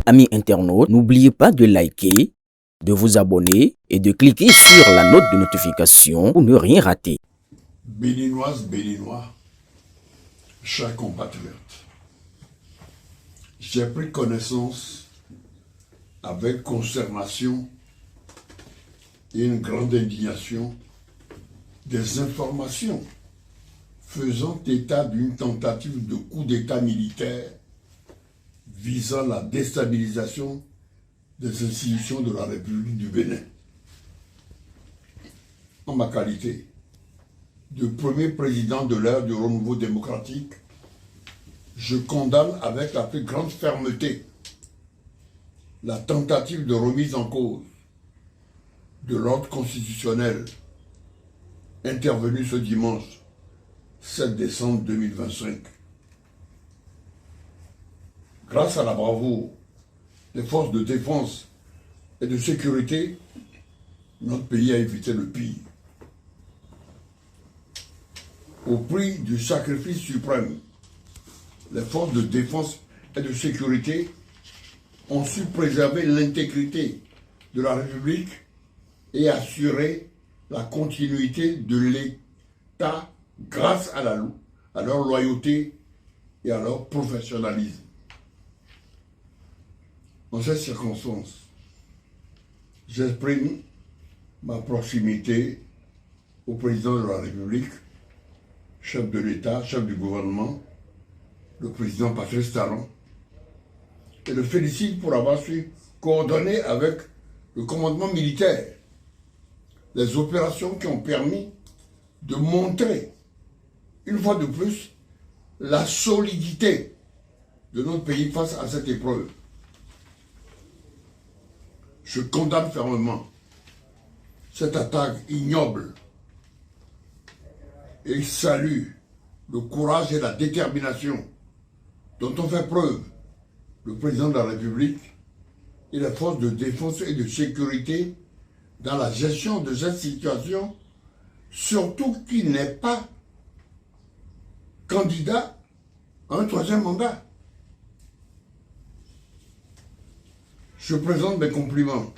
Amis internautes, n'oubliez pas de liker, de vous abonner et de cliquer sur la note de notification pour ne rien rater. Béninoises, Béninois, chers compatriotes, j'ai pris connaissance avec consternation et une grande indignation des informations faisant état d'une tentative de coup d'État militaire visant la déstabilisation des institutions de la République du Bénin. En ma qualité de premier président de l'ère du renouveau démocratique, je condamne avec la plus grande fermeté la tentative de remise en cause de l'ordre constitutionnel intervenu ce dimanche 7 décembre 2025. Grâce à la bravoure des forces de défense et de sécurité, notre pays a évité le pire. Au prix du sacrifice suprême, les forces de défense et de sécurité ont su préserver l'intégrité de la République et assurer la continuité de l'État grâce à leur loyauté et à leur professionnalisme. En ces circonstances, j'exprime ma proximité au président de la République, chef de l'État, chef du gouvernement, le président Patrice Talon, et le félicite pour avoir su coordonner avec le commandement militaire les opérations qui ont permis de montrer, une fois de plus, la solidité de notre pays face à cette épreuve. Je condamne fermement cette attaque ignoble et salue le courage et la détermination dont ont fait preuve le président de la République et les forces de défense et de sécurité dans la gestion de cette situation, surtout qu'il n'est pas candidat à un troisième mandat. Je présente mes compliments,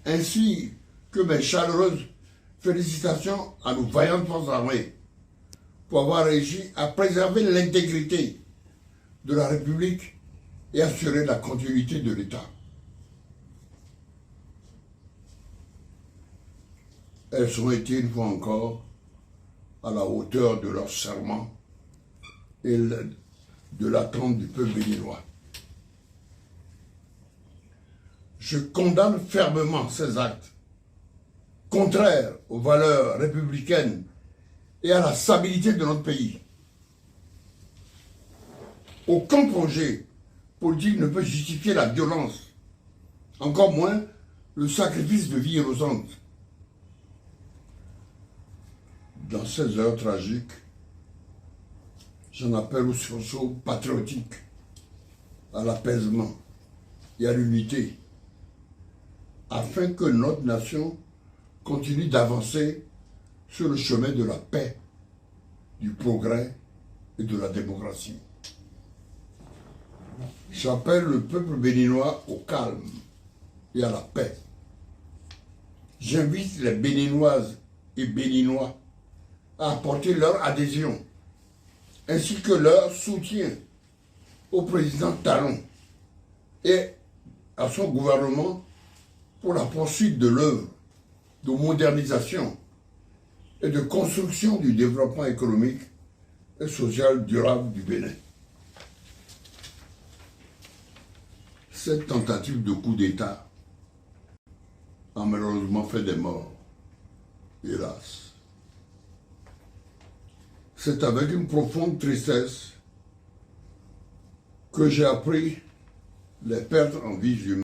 ainsi que mes chaleureuses félicitations à nos vaillantes forces armées pour avoir réussi à préserver l'intégrité de la République et assurer la continuité de l'État. Elles ont été une fois encore à la hauteur de leur serment et de l'attente du peuple béninois. Je condamne fermement ces actes contraires aux valeurs républicaines et à la stabilité de notre pays. Aucun projet politique ne peut justifier la violence, encore moins le sacrifice de vies innocentes. Dans ces heures tragiques, j'en appelle au sursaut patriotique, à l'apaisement et à l'unité, afin que notre nation continue d'avancer sur le chemin de la paix, du progrès et de la démocratie. J'appelle le peuple béninois au calme et à la paix. J'invite les Béninoises et Béninois à apporter leur adhésion ainsi que leur soutien au président Talon et à son gouvernement pour la poursuite de l'œuvre de modernisation et de construction du développement économique et social durable du Bénin. Cette tentative de coup d'État a malheureusement fait des morts, hélas. C'est avec une profonde tristesse que j'ai appris les pertes en vie humaine